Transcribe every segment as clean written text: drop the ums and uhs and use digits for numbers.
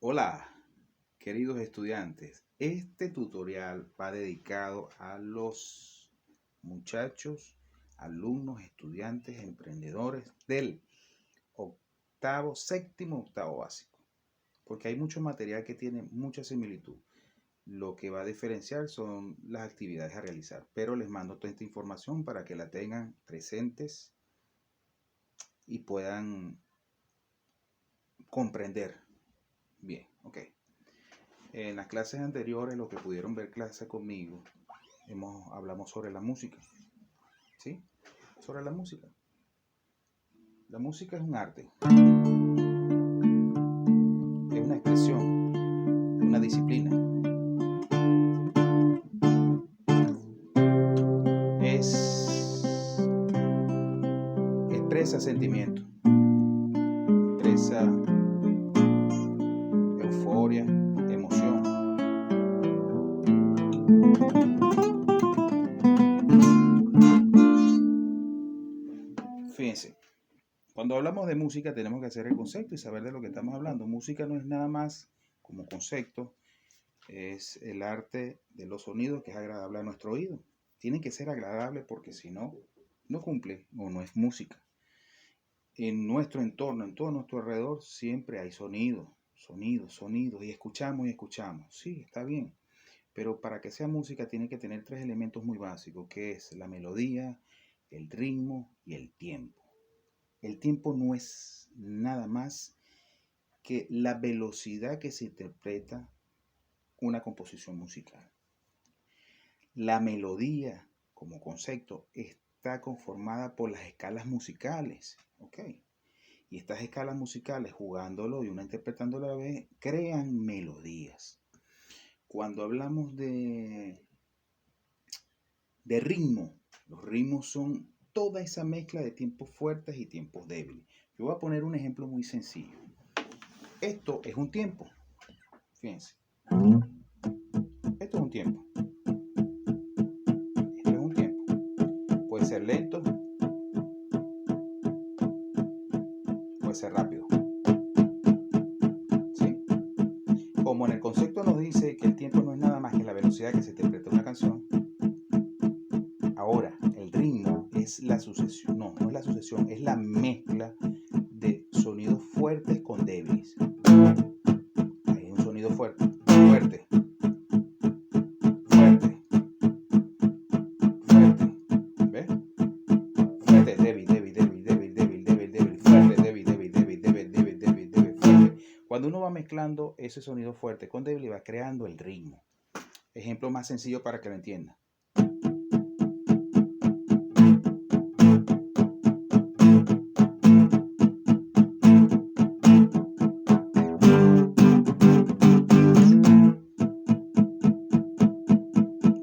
Hola, queridos estudiantes. Este tutorial va dedicado a los muchachos, alumnos, estudiantes, emprendedores del séptimo, octavo básico. Porque hay mucho material que tiene mucha similitud. Lo que va a diferenciar son las actividades a realizar. Pero les mando toda esta información para que la tengan presentes y puedan comprender bien. Ok. En las clases anteriores, lo que pudieron ver clase conmigo, hablamos sobre la música, ¿sí? Sobre la música. La música es un arte, es una expresión, es una disciplina. Expresa sentimientos, expresa euforia, emoción. Fíjense, cuando hablamos de música tenemos que hacer el concepto y saber de lo que estamos hablando. Música no es nada más como concepto, es el arte de los sonidos que es agradable a nuestro oído. Tiene que ser agradable porque si no, no cumple o no es música. En nuestro entorno, en todo nuestro alrededor, siempre hay sonidos, y escuchamos. Sí, está bien. Pero para que sea música tiene que tener tres elementos muy básicos, que es la melodía, el ritmo y el tiempo. El tiempo no es nada más que la velocidad que se interpreta una composición musical. La melodía, como concepto, está conformada por las escalas musicales, ¿ok? Y estas escalas musicales, jugándolo y una interpretándolo a la vez, crean melodías. Cuando hablamos de ritmo, los ritmos son toda esa mezcla de tiempos fuertes y tiempos débiles. Yo voy a poner un ejemplo muy sencillo. Esto es un tiempo. Fíjense. Esto es un tiempo. Esto es un tiempo. Puede ser lento, puede ser rápido. ¿Sí? Como en el concepto nos dice que el tiempo no es nada más que la velocidad que se interpreta una canción, ahora el ritmo es la sucesión, no es la sucesión, es la mezcla de sonidos fuertes con débiles. Hay un sonido fuerte, fuerte, fuerte, fuerte, ¿ves? Fuerte, débil, débil, débil, débil, débil, débil, débil, fuerte, débil, débil, débil, débil, débil, débil, débil, fuerte. Cuando uno va mezclando ese sonido fuerte con débil, va creando el ritmo. Ejemplo más sencillo para que lo entienda.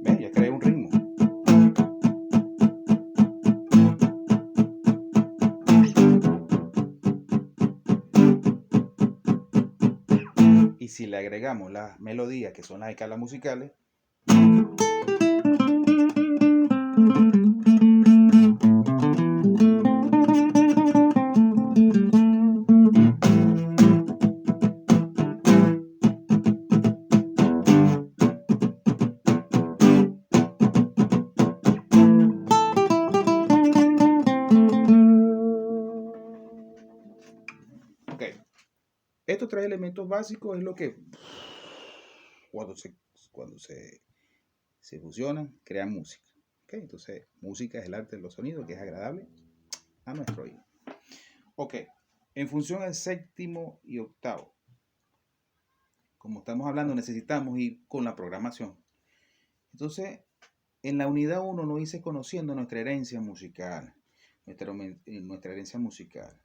¿Ves? Ya creé un ritmo. Y si le agregamos las melodías, que son las escalas musicales, ok. Estos tres elementos básicos es lo que cuando se fusionan, crean música. ¿Okay? Entonces, música es el arte de los sonidos que es agradable a nuestro oído. Ok, en función al séptimo y octavo, como estamos hablando, necesitamos ir con la programación. Entonces, en la unidad 1 nos dice conociendo nuestra herencia musical. Nuestra herencia musical.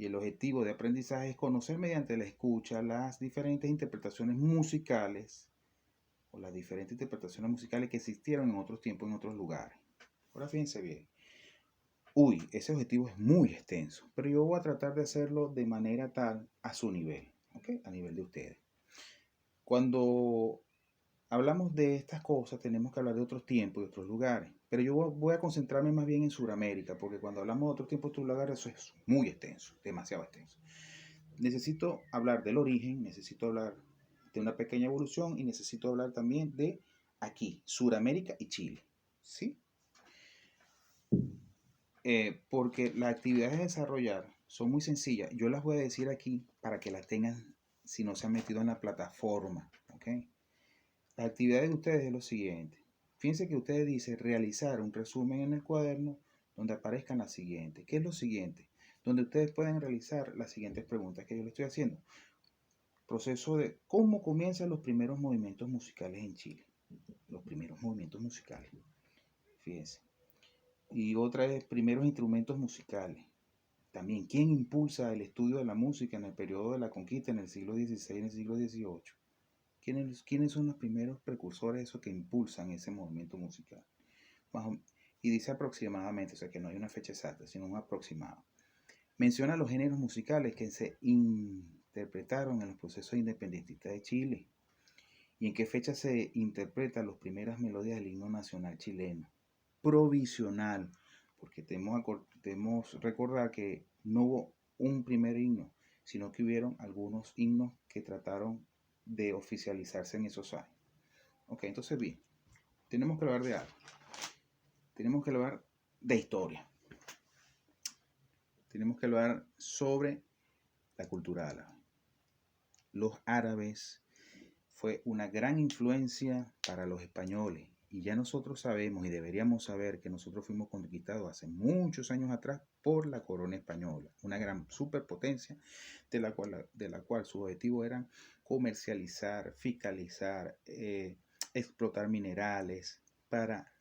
Y el objetivo de aprendizaje es conocer mediante la escucha las diferentes interpretaciones musicales o las diferentes interpretaciones musicales que existieron en otros tiempos, en otros lugares. Ahora fíjense bien. Ese objetivo es muy extenso, pero yo voy a tratar de hacerlo de manera tal a su nivel, ¿ok? A nivel de ustedes. Cuando hablamos de estas cosas, tenemos que hablar de otros tiempos y otros lugares, pero yo voy a concentrarme más bien en Sudamérica, porque cuando hablamos de otros tiempos y otros lugares, eso es muy extenso, demasiado extenso. necesito hablar del origen, necesito hablar de una pequeña evolución y necesito hablar también de aquí, Suramérica y Chile. ¿Sí? Porque las actividades a desarrollar son muy sencillas. Yo las voy a decir aquí para que las tengan si no se han metido en la plataforma. ¿Okay? Las actividades de ustedes es lo siguiente. Fíjense que ustedes dicen realizar un resumen en el cuaderno donde aparezcan las siguientes. ¿Qué es lo siguiente? Donde ustedes pueden realizar las siguientes preguntas que yo les estoy haciendo. Proceso de cómo comienzan los primeros movimientos musicales en Chile. Los primeros movimientos musicales. Fíjense. Y otra es primeros instrumentos musicales. También, ¿quién impulsa el estudio de la música en el periodo de la conquista en el siglo XVI y en el siglo XVIII? ¿Quiénes son los primeros precursores de eso que impulsan ese movimiento musical? Y dice aproximadamente, o sea que no hay una fecha exacta, sino un aproximado. Menciona los géneros musicales que se interpretaron en los procesos independentistas de Chile. ¿Y en qué fecha se interpretan las primeras melodías del himno nacional chileno? Provisional, porque debemos recordar que no hubo un primer himno, sino que hubieron algunos himnos que trataron de oficializarse en esos años. Ok, entonces bien, tenemos que hablar de algo. Tenemos que hablar de historia. Tenemos que hablar sobre la cultura árabe. Los árabes fue una gran influencia para los españoles. Y ya nosotros sabemos y deberíamos saber que nosotros fuimos conquistados hace muchos años atrás por la corona española, una gran superpotencia de la cual su objetivo era comercializar, fiscalizar, explotar minerales para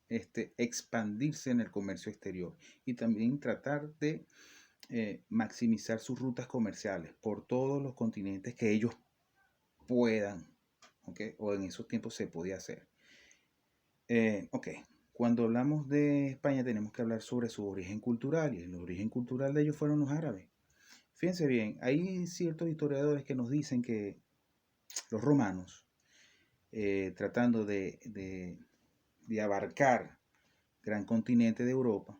expandirse en el comercio exterior y también tratar de maximizar sus rutas comerciales por todos los continentes que ellos puedan, ¿okay? O en esos tiempos se podía hacer. Ok, cuando hablamos de España tenemos que hablar sobre su origen cultural y el origen cultural de ellos fueron los árabes. Fíjense bien, hay ciertos historiadores que nos dicen que los romanos, tratando de abarcar gran continente de Europa,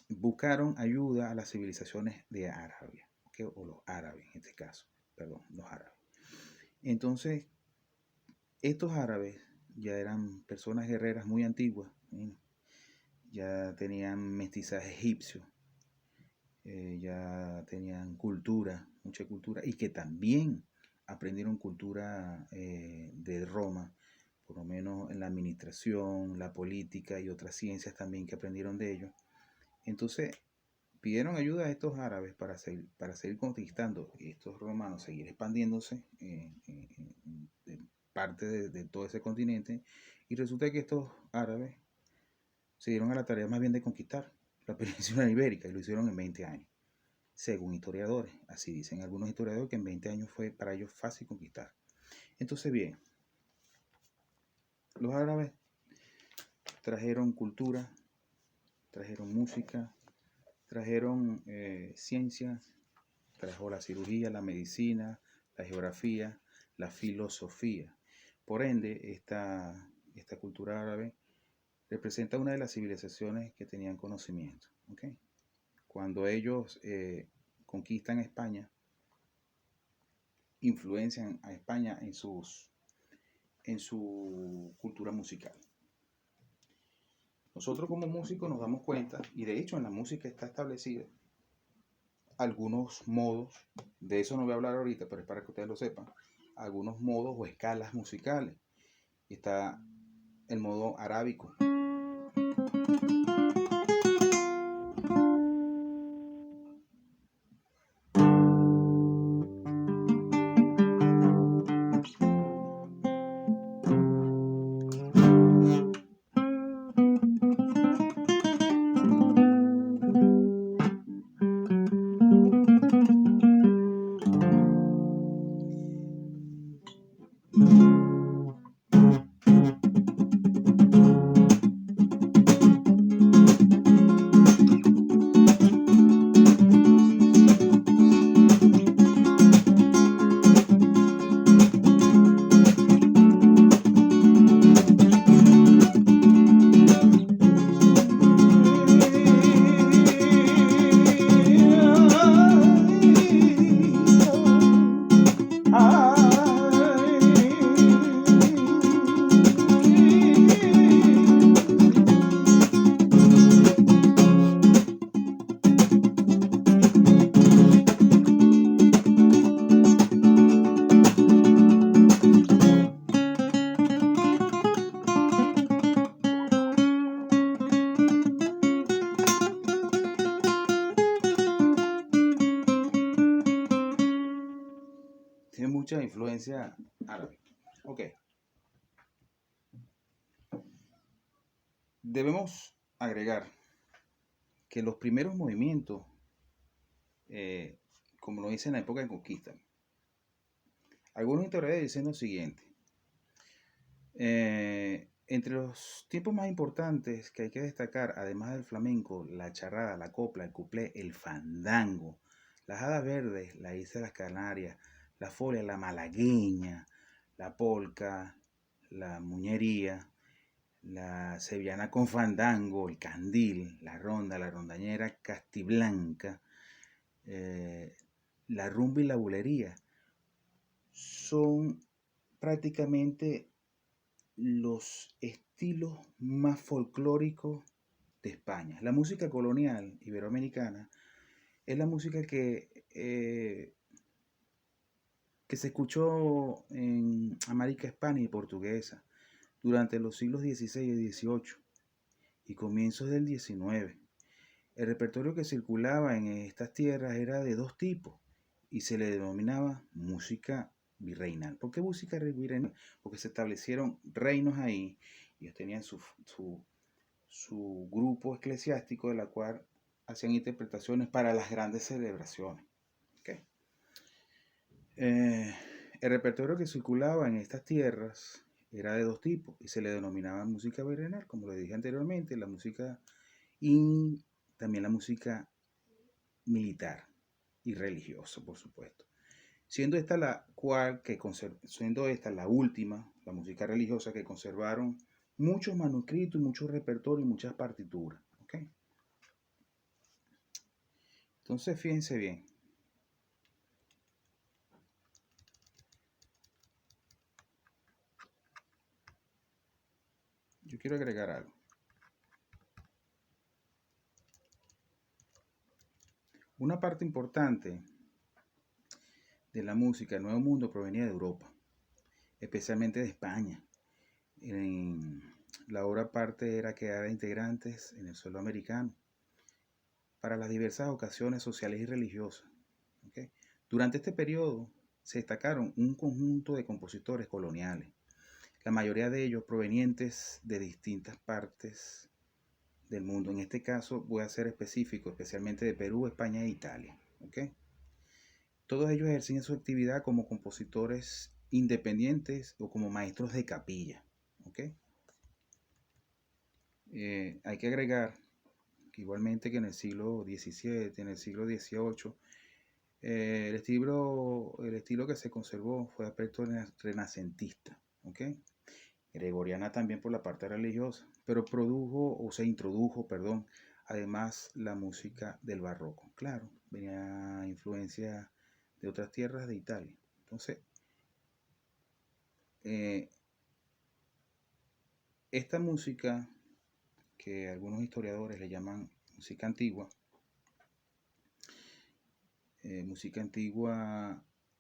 buscaron ayuda a las civilizaciones de Arabia, ¿okay? O los árabes en este caso, perdón, los árabes. Entonces, estos árabes ya eran personas guerreras muy antiguas, ya tenían mestizaje egipcio, ya tenían cultura, mucha cultura, y que también aprendieron cultura de Roma, por lo menos en la administración, la política y otras ciencias también que aprendieron de ellos. Entonces, pidieron ayuda a estos árabes para seguir conquistando y estos romanos seguir expandiéndose en parte de todo ese continente, y resulta que estos árabes se dieron a la tarea más bien de conquistar la península ibérica y lo hicieron en 20 años, según historiadores. Así dicen algunos historiadores que en 20 años fue para ellos fácil conquistar. Entonces, bien, los árabes trajeron cultura, trajeron música, trajeron ciencia, trajo la cirugía, la medicina, la geografía, la filosofía. Por ende, esta cultura árabe representa una de las civilizaciones que tenían conocimiento. ¿Okay? Cuando ellos conquistan España, influencian a España en su cultura musical. Nosotros como músicos nos damos cuenta, y de hecho en la música está establecido algunos modos, de eso no voy a hablar ahorita, pero es para que ustedes lo sepan, algunos modos o escalas musicales. Está el modo arábico. mucha influencia árabe. Ok. Debemos agregar que los primeros movimientos, como lo dice en la época de conquista, algunos historiadores dicen lo siguiente. Entre los tiempos más importantes que hay que destacar, además del flamenco, la charrada, la copla, el cuplé, el fandango, las hadas verdes, la isla de las Canarias, la folia, la malagueña, la polca, la muñería, la sevillana con fandango, el candil, la ronda, la rondañera castiblanca, la rumba y la bulería, son prácticamente los estilos más folclóricos de España. La música colonial iberoamericana es la música que se escuchó en América Hispana y portuguesa durante los siglos XVI y XVIII y comienzos del XIX. El repertorio que circulaba en estas tierras era de dos tipos y se le denominaba música virreinal. ¿Por qué música virreinal? Porque se establecieron reinos ahí y ellos tenían su grupo eclesiástico de la cual hacían interpretaciones para las grandes celebraciones. ¿Okay? El repertorio que circulaba en estas tierras era de dos tipos y se le denominaba música virreinal, como le dije anteriormente, la música y también la música militar y religiosa, por supuesto. Siendo esta la última, la música religiosa, que conservaron muchos manuscritos, muchos repertorios y muchas partituras. ¿Okay? Entonces, fíjense bien. Yo quiero agregar algo. Una parte importante de la música del Nuevo Mundo provenía de Europa, especialmente de España. La obra parte era crear integrantes en el suelo americano para las diversas ocasiones sociales y religiosas. ¿Okay? Durante este periodo se destacaron un conjunto de compositores coloniales, la mayoría de ellos provenientes de distintas partes del mundo. En este caso voy a ser específico, especialmente de Perú, España e Italia. ¿Okay? Todos ellos ejercían su actividad como compositores independientes o como maestros de capilla. ¿Okay? Hay que agregar que igualmente que en el siglo XVII, en el siglo XVIII, el estilo que se conservó fue de aspecto renacentista, ¿okay? Gregoriana también por la parte religiosa, pero se introdujo, además la música del barroco. Claro, venía influencia de otras tierras de Italia. Entonces, esta música, que algunos historiadores le llaman música antigua,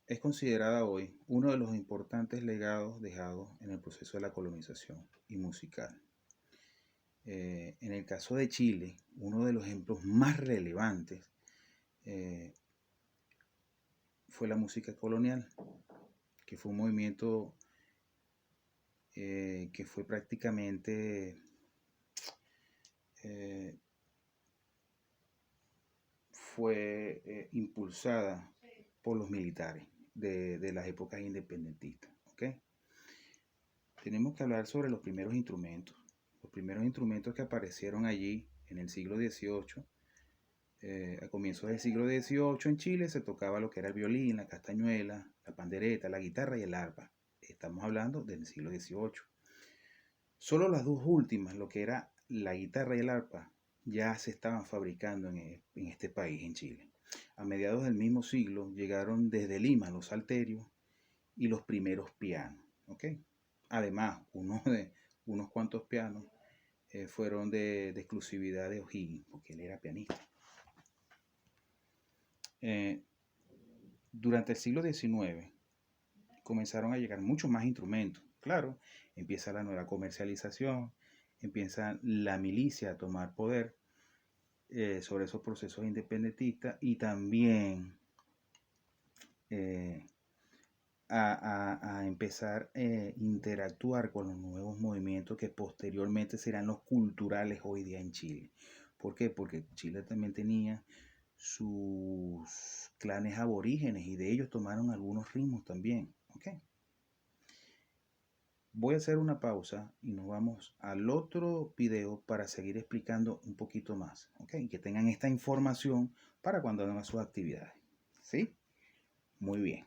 es considerada hoy uno de los importantes legados dejados en el proceso de la colonización y musical. En el caso de Chile, uno de los ejemplos más relevantes fue la música colonial, que fue un movimiento que fue prácticamente impulsada por los militares de las épocas independentistas. ¿Okay? Tenemos que hablar sobre los primeros instrumentos. Los primeros instrumentos que aparecieron allí en el siglo XVIII. A comienzos del siglo XVIII en Chile se tocaba lo que era el violín, la castañuela, la pandereta, la guitarra y el arpa. Estamos hablando del siglo XVIII. Solo las dos últimas, lo que era la guitarra y el arpa, ya se estaban fabricando en este país, en Chile. A mediados del mismo siglo llegaron desde Lima los salterios y los primeros pianos. ¿Okay? Además, unos cuantos pianos fueron de exclusividad de O'Higgins, porque él era pianista. Durante el siglo XIX comenzaron a llegar muchos más instrumentos. Claro, empieza la nueva comercialización, empieza la milicia a tomar poder sobre esos procesos independentistas y también a empezar a interactuar con los nuevos movimientos que posteriormente serán los culturales hoy día en Chile. ¿Por qué? Porque Chile también tenía sus clanes aborígenes y de ellos tomaron algunos ritmos también. ¿Ok? Voy a hacer una pausa y nos vamos al otro video para seguir explicando un poquito más. ¿Ok? Y que tengan esta información para cuando hagan sus actividades. ¿Sí? Muy bien.